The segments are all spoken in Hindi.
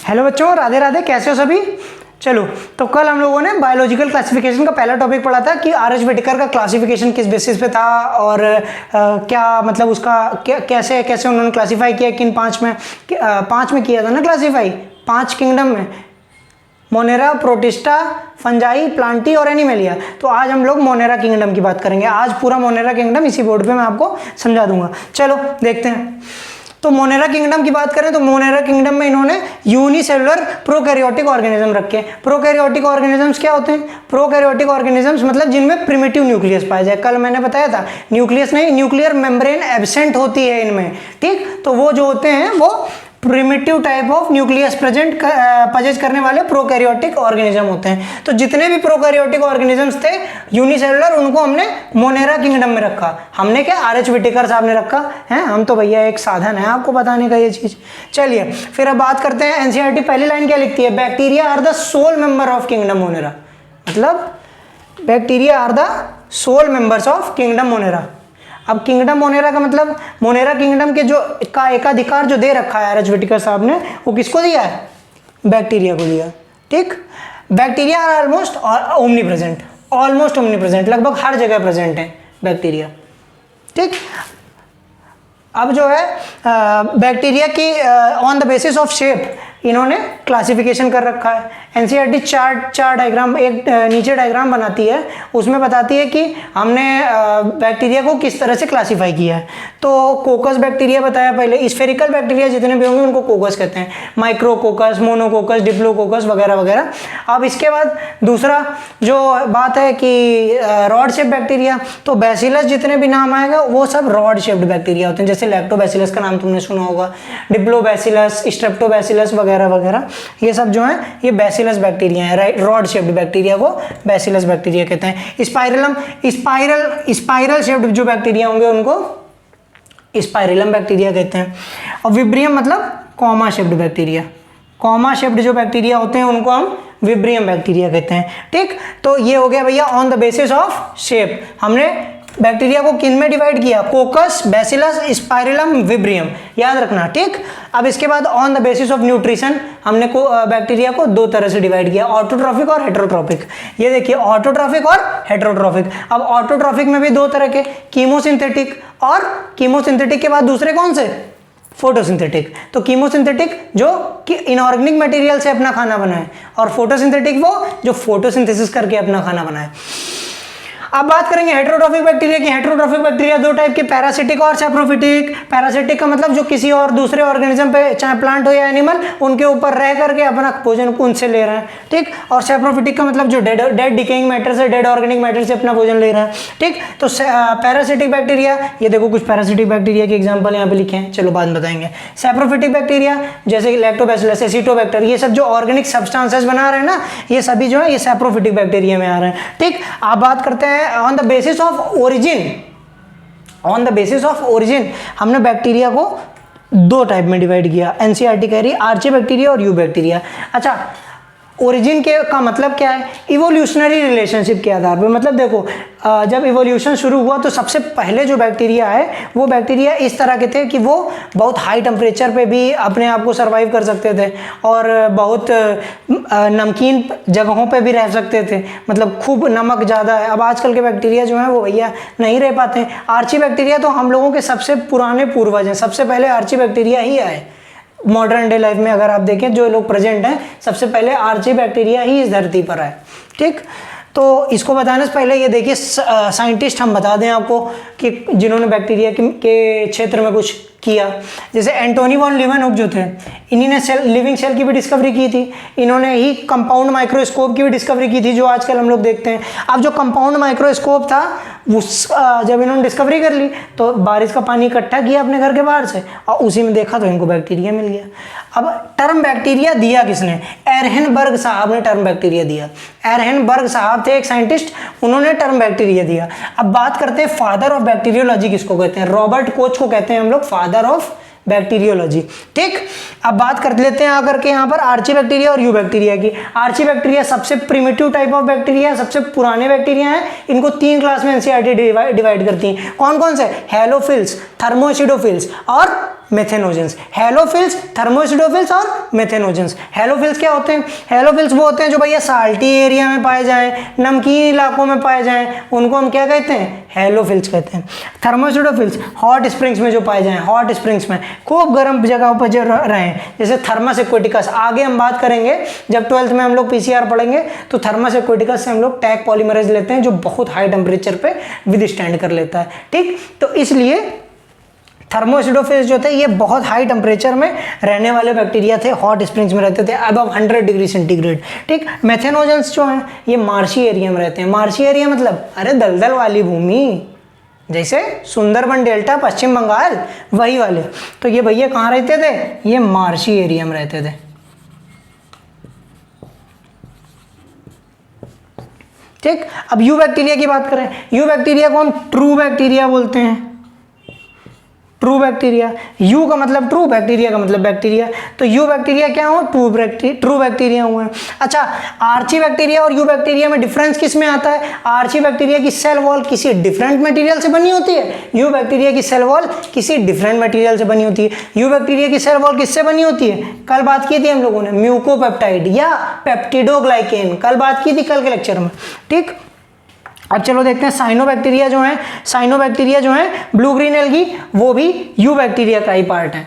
हेलो बच्चों, राधे राधे। कैसे हो सभी? चलो, तो कल हम लोगों ने बायोलॉजिकल क्लासिफिकेशन का पहला टॉपिक पढ़ा था कि आर.एच. व्हिटेकर का क्लासिफिकेशन किस बेसिस पे था और क्या मतलब उसका कैसे कैसे उन्होंने क्लासीफाई किया, किन पांच में किया था ना क्लासीफाई, 5 किंगडम में, मोनेरा, प्रोटिस्टा, फंजाई, प्लांटी और एनिमेलिया। तो आज हम लोग मोनेरा किंगडम की बात करेंगे। आज पूरा मोनेरा किंगडम इसी बोर्ड पे मैं आपको समझा दूंगा। चलो देखते हैं। तो मोनेरा किंगडम की बात करें तो मोनेरा किंगडम में इन्होंने यूनिसेलुलर प्रोकैरियोटिक ऑर्गेनिज्म रखे। प्रोकैरियोटिक ऑर्गेनिजम्स क्या होते हैं? प्रोकैरियोटिक ऑर्गेनिजम्स मतलब जिनमें प्रिमिटिव न्यूक्लियस पाया जाए। कल मैंने बताया था न्यूक्लियस नहीं, न्यूक्लियर मेम्ब्रेन एब्सेंट होती है इनमें, ठीक। तो वो जो होते हैं वो प्रिमिटिव टाइप ऑफ न्यूक्लियस पजेज करने वाले प्रोकैरियोटिक ऑर्गेनिज्म होते हैं। तो जितने भी प्रोकैरियोटिक ऑर्गेनिजम्स थे यूनिसेलुलर, उनको हमने मोनेरा किंगडम में रखा। हमने क्या, आर.एच. व्हिटेकर साहब ने रखा है। हम तो भैया एक साधन है आपको बताने का ये चीज। चलिए फिर अब बात करते हैं। एनसीईआरटी पहली लाइन क्या लिखती है? Bacteria are the sole member of kingdom Monera. मतलब bacteria are the sole members of kingdom Monera. अब किंगडम मोनेरा का मतलब मोनेरा किंगडम के जो का एकाधिकार जो दे रखा है आर.एच. व्हिटेकर साहब ने, वो किसको दिया है? बैक्टीरिया को दिया, ठीक। Bacteria are almost omnipresent, almost omnipresent, लगभग हर जगह प्रेजेंट है बैक्टीरिया, ठीक। अब जो है बैक्टीरिया की on the basis of shape इन्होंने क्लासिफिकेशन कर रखा है। एनसीईआरटी चार डायग्राम, एक नीचे डायग्राम बनाती है, उसमें बताती है कि हमने बैक्टीरिया को किस तरह से क्लासीफाई किया है। तो कोकस बैक्टीरिया बताया पहले, स्फेरिकल बैक्टीरिया जितने भी होंगे उनको कोकस कहते हैं, माइक्रोकोकस, मोनोकोकस, डिप्लोकोकस वगैरह वगैरह। अब इसके बाद दूसरा जो बात है कि रॉड शेप बैक्टीरिया, तो बैसिलस जितने भी नाम आएगा वो सब रॉड शेप्ड बैक्टीरिया होते हैं। जैसे लैक्टोबैसिलस का नाम तुमने सुना होगा, डिप्लोबैसिलस, स्ट्रेप्टोबैसिलस वगैरह वगैरह, ये सब जो है ये बैसिलस बैक्टीरिया है, राइट। रॉड शेप्ड बैक्टीरिया को बैसिलस बैक्टीरिया कहते हैं। स्पाइरल शेप्ड जो बैक्टीरिया होंगे उनको स्पाइरलम बैक्टीरिया कहते हैं। और विब्रियम मतलब comma shaped bacteria, comma shaped जो बैक्टीरिया होते हैं उनको हम विब्रियम बैक्टीरिया कहते हैं, ठीक। तो ये हो गया भैया on the basis of shape. हमने बैक्टीरिया को किन में डिवाइड किया? कोकस, बैसिलस, स्पाइरलम, विब्रियम, याद रखना, ठीक। अब इसके बाद on the basis of nutrition हमने बैक्टीरिया को दो तरह से डिवाइड किया, ऑटोट्रॉफिक और हेटेरोट्रॉफिक। ये देखिए ऑटोट्रॉफिक और हेटेरोट्रॉफिक। अब ऑटोट्रॉफिक में भी दो तरह के, कीमोसिंथेटिक, और कीमोसिंथेटिक के बाद दूसरे कौन से? फोटोसिंथेटिक। तो कीमोसिंथेटिक जो कि इनऑर्गेनिक मटेरियल से अपना खाना बनाए, और फोटोसिंथेटिक वो जो फोटोसिंथेसिस करके अपना खाना बनाए। अब बात करेंगे हेटेरोट्रॉफिक बैक्टीरिया की। हेटेरोट्रॉफिक बैक्टीरिया दो टाइप के, पैरासिटिक और सैप्रोफिटिक। पैरासिटिक का मतलब जो किसी और दूसरे ऑर्गेनिज्म पे, चाहे प्लांट हो या एनिमल, उनके ऊपर रह करके अपना भोजन उनसे ले रहे हैं, ठीक। और सैप्रोफिटिक का मतलब जो डेड डिकेइंग मैटर से, डेड ऑर्गेनिक मैटर से अपना भोजन ले रहा है, ठीक। तो पैरासिटिक बैक्टीरिया, ये देखो कुछ पैरासिटिक बैक्टीरिया के एग्जाम्पल यहाँ पे लिखे हैं, चलो बाद में बताएंगे। सैप्रोफिटिक बैक्टीरिया जैसे लैक्टोबैसिलस, एसिटोबैक्टर, ये सब जो ऑर्गेनिक सब्सटेंसेस बना रहे हैं ना, ये सभी जो है ये सैप्रोफिटिक बैक्टीरिया में आ रहे हैं, ठीक। आप बात करते हैं on the basis of origin. On the basis of origin हमने बैक्टीरिया को दो टाइप में डिवाइड किया। एनसीईआरटी कह रही है आर्ची बैक्टीरिया और यू बैक्टीरिया। अच्छा, ओरिजिन के का मतलब क्या है? इवोल्यूशनरी रिलेशनशिप के आधार पर। मतलब देखो जब इवोल्यूशन शुरू हुआ तो सबसे पहले जो बैक्टीरिया है वो बैक्टीरिया इस तरह के थे कि वो बहुत हाई टेम्परेचर पे भी अपने आप को सर्वाइव कर सकते थे, और बहुत नमकीन जगहों पे भी रह सकते थे, मतलब खूब नमक ज़्यादा है। अब आजकल के बैक्टीरिया जो हैं वो भैया नहीं रह पाते हैं। आर्ची बैक्टीरिया तो हम लोगों के सबसे पुराने पूर्वज हैं, सबसे पहले आर्ची बैक्टीरिया ही आए। मॉडर्न डे लाइफ में अगर आप देखें जो लोग प्रेजेंट हैं, सबसे पहले आर्ची बैक्टीरिया ही इस धरती पर आए, ठीक। तो इसको बताने से पहले ये देखिए साइंटिस्ट हम बता दें आपको कि जिन्होंने बैक्टीरिया के क्षेत्र में कुछ किया, जैसे एंटोनी वॉन लीवनहुक जो थे, इन्हीं ने लिविंग सेल की भी डिस्कवरी की थी। इन्होंने ही कंपाउंड माइक्रोस्कोप की भी डिस्कवरी की थी जो आजकल हम लोग देखते हैं। अब जो कंपाउंड माइक्रोस्कोप था उस जब इन्होंने डिस्कवरी कर ली तो बारिश का पानी इकट्ठा किया अपने घर के बाहर से, और उसी में देखा तो इनको बैक्टीरिया मिल गया। अब टर्म बैक्टीरिया दिया किसने? एरहेनबर्ग साहब ने टर्म बैक्टीरिया दिया। एरहेनबर्ग साहब थे एक साइंटिस्ट, उन्होंने टर्म बैक्टीरिया दिया। अब बात करते हैं फादर ऑफ बैक्टीरियोलॉजी किसको कहते हैं? रॉबर्ट कोच को कहते हैं हम लोग फादर ऑफ बैक्टीरियोलॉजी, ठीक। अब बात कर लेते हैं आकर के यहाँ पर आर्ची बैक्टीरिया और यू बैक्टीरिया की। आर्ची बैक्टीरिया सबसे प्रिमिटिव टाइप ऑफ बैक्टीरिया, सबसे पुराने बैक्टीरिया हैं। इनको 3 क्लास में एनसीईआरटी डिवाइड करती है। कौन कौन से? हेलोफिल्स, थर्मोएसिडोफिल्स और मेथेनोजेंस। हेलोफिल्स, थर्मोएसिडोफिल्स और मेथेनोजेंस। हेलोफिल्स क्या होते हैं? हेलोफिल्स वो होते हैं जो भैया साल्टी एरिया में पाए जाएं, नमकीन इलाकों में पाए जाएं, उनको हम क्या कहते हैं? हेलोफिल्स कहते हैं। थर्मोएसिडोफिल्स हॉट स्प्रिंग्स में जो पाए जाएं, हॉट स्प्रिंग्स में, खूब गर्म जगहों पर जो रहें, जैसे थर्मस एक्वेटिकस। आगे हम बात करेंगे जब 12th में हम लोग पीसीआर पढ़ेंगे तो थर्मस एक्वेटिकस से हम लोग टैग पॉलीमरेज लेते हैं जो बहुत हाई टेम्परेचर पे विदस्टैंड कर लेता है। ठीक, तो इसलिए थर्मोएसिडोफिल्स जो थे ये बहुत हाई टेम्परेचर में रहने वाले बैक्टीरिया थे, हॉट स्प्रिंग्स में रहते थे अबव 100 डिग्री सेंटीग्रेड। ठीक, मेथेनोजेंस जो हैं ये मार्शी एरिया में रहते हैं। मार्शी एरिया मतलब अरे दलदल वाली भूमि, जैसे सुंदरबन डेल्टा पश्चिम बंगाल, वही वाले। तो ये भैया कहाँ रहते थे? ये मार्शी एरिया में रहते थे। ठीक, अब यू बैक्टीरिया की बात करें। यू बैक्टीरिया को हम ट्रू बैक्टीरिया बोलते हैं। ट्रू बैक्टीरिया, यू का मतलब ट्रू, बैक्टीरिया का मतलब बैक्टीरिया। तो यू बैक्टीरिया क्या हो? ट्रू बैक्टीरिया हुए। अच्छा, आर्ची बैक्टीरिया और यू बैक्टीरिया में डिफरेंस किस में आता है? आर्ची बैक्टीरिया की सेल वॉल किसी डिफरेंट मटेरियल से बनी होती है, यू बैक्टीरिया की सेल वॉल किसी डिफरेंट मटेरियल से बनी होती है। यू बैक्टीरिया की सेल वॉल किससे बनी होती है? कल बात की थी हम लोगों ने, म्यूकोपेप्टाइड या पेप्टिडोग्लाइकेन, कल बात की थी कल के लेक्चर में। ठीक, अब चलो देखते हैं साइनोबैक्टीरिया जो है, साइनोबैक्टीरिया जो है ब्लू ग्रीन एल्गी, वो भी यू बैक्टीरिया का ही पार्ट है।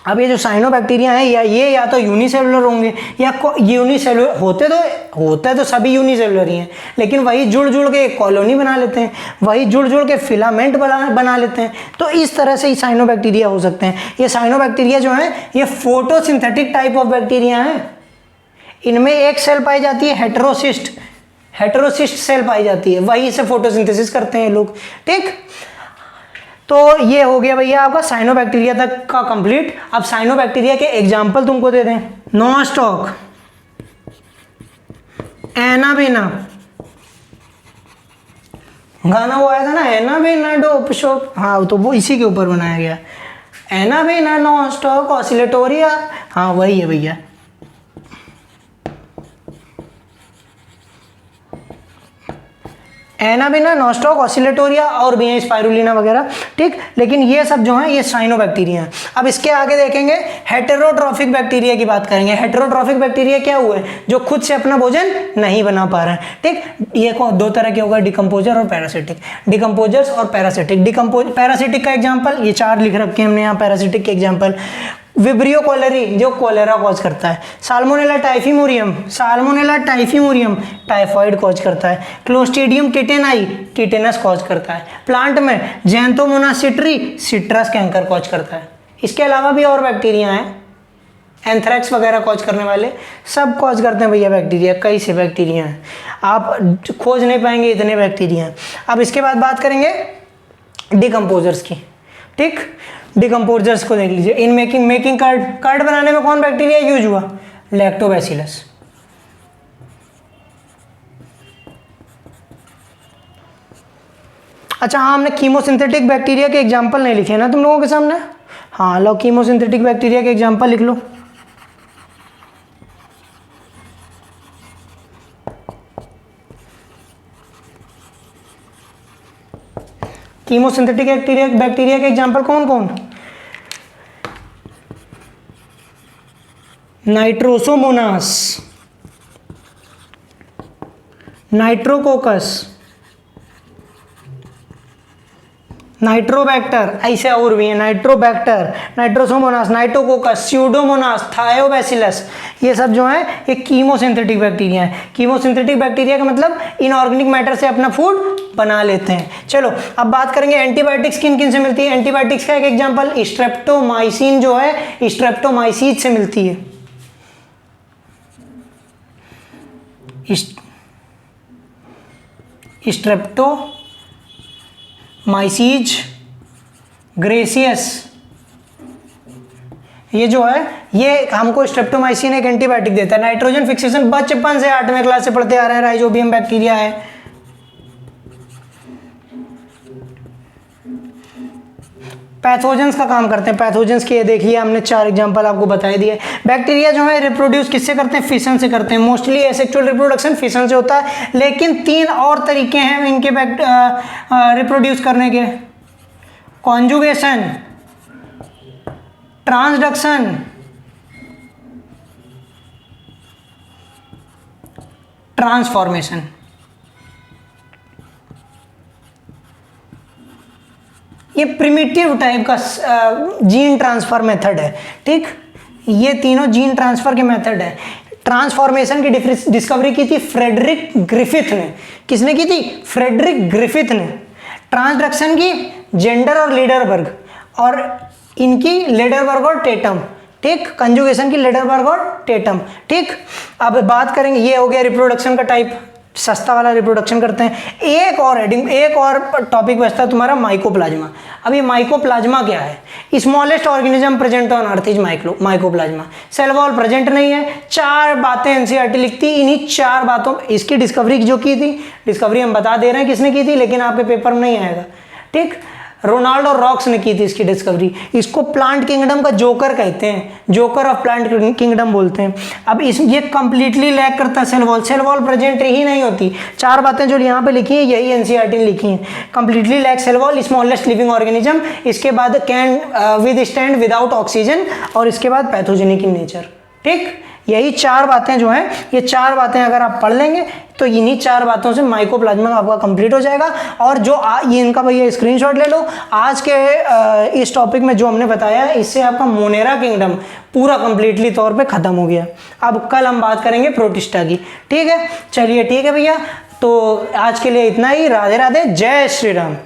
अब ये जो साइनोबैक्टीरिया है ये या तो यूनिसेलुलर होंगे या यूनिसेलुलर होते तो सभी यूनिसेलुलर ही हैं, लेकिन वही जुड़ जुड़ के एक कॉलोनी बना लेते हैं, वही जुड़ जुड़ के फिलामेंट बना लेते हैं। तो इस तरह से ही साइनोबैक्टीरिया हो सकते हैं। ये साइनोबैक्टीरिया जो है ये फोटोसिंथेटिक टाइप ऑफ बैक्टीरिया हैं। इनमें एक सेल पाई जाती है हेटेरोसिस्ट सेल पाई जाती है, वही से फोटोसिंथेसिस करते हैं लोग। ठीक, तो ये हो गया भैया आपका साइनोबैक्टीरिया तक का कंप्लीट। अब साइनोबैक्टीरिया के एग्जांपल तुमको दे दें, नोस्टॉक, एनाबेना, गाना वो आया था ना, एनाबेना डोप शोप, हाँ तो वो इसी के ऊपर बनाया गया। एनाबेना, नोस्टॉक, ऑसिलेटोरिया, हाँ वही है भैया। एनाबेना, नोस्टॉक, ऑसिलेटोरिया और भी हैं, स्पाइरुलिना वगैरह। ठीक, लेकिन ये सब जो हैं ये साइनोबैक्टीरिया हैं। अब इसके आगे देखेंगे हेटेरोट्रॉफिक बैक्टीरिया की बात करेंगे। हेटेरोट्रॉफिक बैक्टीरिया क्या हुए? जो खुद से अपना भोजन नहीं बना पा रहे हैं। ठीक, ये दो तरह के होगा, डिकम्पोजर और पैरासिटिक। डिकम्पोजर्स और पैरासिटिक। पैरासिटिक का एग्जाम्पल ये 4 लिख रखे हैं हमने यहाँ पैरासिटिक के एग्जाम्पल। विब्रियो कॉलेरी जो कोलेरा कॉज करता है, साल्मोनेला टाइफीमोरियम टाइफॉइड कॉज करता है, क्लोस्ट्रीडियम टिटेनाई टिटेनस कॉज करता है। प्लांट में ज़ैंथोमोनास सिट्री सिट्रस कैंकर कॉज करता है। इसके अलावा भी और बैक्टीरिया हैं, एंथ्रेक्स वगैरह कॉज करने वाले, सब कॉज करते हैं भैया बैक्टीरिया। कई से बैक्टीरिया हैं, आप खोज नहीं पाएंगे इतने बैक्टीरिया हैं। अब इसके बाद बात करेंगे डिकम्पोजर्स की। ठीक, डिकम्पोजर्स को देख लीजिए। इन मेकिंग कर्ड बनाने में कौन बैक्टीरिया यूज हुआ? लैक्टोबैसिलस। अच्छा हाँ, हमने कीमोसिंथेटिक बैक्टीरिया के एग्जाम्पल नहीं लिखे ना तुम लोगों के सामने। हाँ लो, कीमोसिंथेटिक बैक्टीरिया के एग्जाम्पल लिख लो। कीमोसिंथेटिक बैक्टीरिया के एग्जाम्पल कौन कौन? नाइट्रोसोमोनास, नाइट्रोकोकस, नाइट्रोबैक्टर, ऐसे और भी है, Nitrobacter, Nitrosomonas, Nitrococcus, Pseudomonas, Thiobacillus, ये सब जो है ये कीमोसिंथेटिक बैक्टीरिया है। कीमोसिंथेटिक बैक्टीरिया का मतलब इनऑर्गेनिक मैटर से अपना फूड बना लेते हैं। चलो अब बात करेंगे एंटीबायोटिक्स किन किन से मिलती है। एंटीबायोटिक्स का एक एग्जांपल स्ट्रेप्टोमाइसिन जो है स्ट्रेप्टोमाइसीज से मिलती है। स्ट्रेप्टोमाइसीज ग्रेसियस, ये जो है ये हमको स्ट्रेप्टोमाइसिन एक एंटीबायोटिक देता है। नाइट्रोजन फिक्सेशन बचपन से 8वें क्लास से पढ़ते आ रहे हैं, राइजोबियम बैक्टीरिया है। पैथोजेंस का काम करते हैं। पैथोजेंस के देखिए हमने 4 एग्जांपल आपको बताई दिए। बैक्टीरिया जो है रिप्रोड्यूस किससे करते हैं? फिशन से करते हैं। मोस्टली एसेक्सुअल रिप्रोडक्शन फिशन से होता है, लेकिन 3 और तरीके हैं इनके रिप्रोड्यूस करने के। Conjugation, transduction, transformation. ये प्रिमिटिव टाइप का जीन ट्रांसफर मेथड है, ठीक। ये तीनों जीन ट्रांसफर के मेथड है। ट्रांसफॉर्मेशन की डिस्कवरी की थी फ्रेडरिक ग्रिफिथ ने। किसने की थी? फ्रेडरिक ग्रिफिथ ने। ट्रांसडक्शन की जेंडर और लीडरबर्ग, और इनकी लीडरबर्ग और टेटम, ठीक। कंजुगेशन की लीडरबर्ग और टेटम, ठीक। अब बात करेंगे, ये हो गया रिप्रोडक्शन का टाइप, सस्ता वाला रिप्रोडक्शन करते हैं। एक और टॉपिक बचता है तुम्हारा माइकोप्लाज्मा। अब ये माइकोप्लाज्मा क्या है? Smallest organism present on earth is mycoplasma. Cell wall present नहीं है। 4 बातें एनसीईआरटी लिखती, इन्हीं 4 बातों, इसकी डिस्कवरी जो की थी, डिस्कवरी हम बता दे रहे हैं किसने की थी, लेकिन आपके पेपर में नहीं आएगा, ठीक। रोनाल्डो रॉक्स ने की थी इसकी डिस्कवरी। इसको प्लांट किंगडम का जोकर कहते हैं, जोकर ऑफ प्लांट किंगडम बोलते हैं। अब इस ये कंप्लीटली लैक करता है सेल वॉल प्रेजेंट ही नहीं होती। 4 बातें जो यहाँ पे लिखी हैं यही एनसीईआरटी ने लिखी हैं। Completely lack cell wall, smallest living organism, इसके बाद can withstand without oxygen, और इसके बाद पैथोजेनिक इन नेचर, ठीक। यही 4 बातें जो हैं, ये 4 बातें अगर आप पढ़ लेंगे तो इन्हीं 4 बातों से माइकोप्लाज्मा आपका कंप्लीट हो जाएगा। और जो ये इनका भैया स्क्रीनशॉट ले लो। आज के इस टॉपिक में जो हमने बताया है, इससे आपका मोनेरा किंगडम पूरा कंप्लीटली तौर पे खत्म हो गया। अब कल हम बात करेंगे प्रोटिस्टा की, ठीक है। चलिए ठीक है भैया, तो आज के लिए इतना ही। राधे राधे, जय श्री राम।